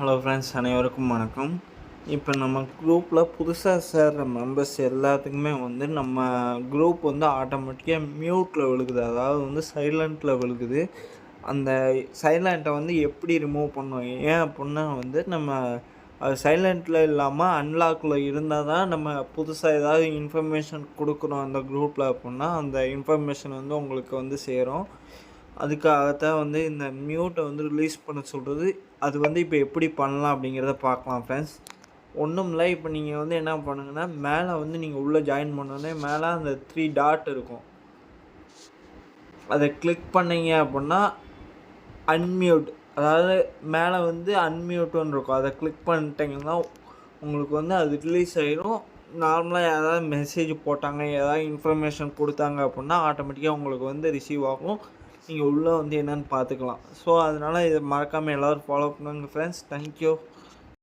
Hello friends, அனைவருக்கும் வணக்கம். இப்போ நம்ம குரூப்பில் புதுசாக சேர்ற மெம்பர்ஸ் எல்லாத்துக்குமே நம்ம குரூப் ஆட்டோமேட்டிக்காக மியூட்டில் விழுகுது. அதாவது சைலண்ட்டில் விழுகுது. அந்த சைலண்ட்டை எப்படி ரிமூவ் பண்ணணும்? ஏன் அப்புடின்னா நம்ம அது சைலண்ட்டில் இல்லாமல் அன்லாக்கில் இருந்தால் தான் நம்ம புதுசாக ஏதாவது இன்ஃபர்மேஷன் கொடுக்குறோம் அந்த குரூப்பில் அப்புடின்னா அந்த இன்ஃபர்மேஷன் உங்களுக்கு சேரும். அதுக்காகத்தான் இந்த மியூட்டை ரிலீஸ் பண்ண சொல்கிறது. அது இப்போ எப்படி பண்ணலாம் அப்படிங்கிறத பார்க்கலாம் ஃப்ரெண்ட்ஸ். ஒன்றும் இல்லை. இப்போ நீங்கள் என்ன பண்ணுங்கன்னா, மேலே நீங்கள் உள்ளே ஜாயின் பண்ணோடனே மேலே அந்த 3 டாட் இருக்கும். அதை கிளிக் பண்ணீங்க அப்படின்னா அன்மியூட், அதாவது மேலே அன்மியூட்டுன்னு இருக்கும். அதை கிளிக் பண்ணிட்டீங்கன்னா உங்களுக்கு அது ரிலீஸ் ஆகிடும். நார்மலாக ஏதாவது மெசேஜ் போட்டாங்க, ஏதாவது இன்ஃபர்மேஷன் கொடுத்தாங்க அப்படின்னா ஆட்டோமேட்டிக்காக உங்களுக்கு ரிசீவ் ஆகும். நீங்கள் உள்ளே என்னென்னு பார்த்துக்கலாம். ஸோ அதனால் இதை மறக்காமல் எல்லோரும் ஃபாலோ பண்ணுங்க ஃப்ரெண்ட்ஸ். தேங்க்யூ.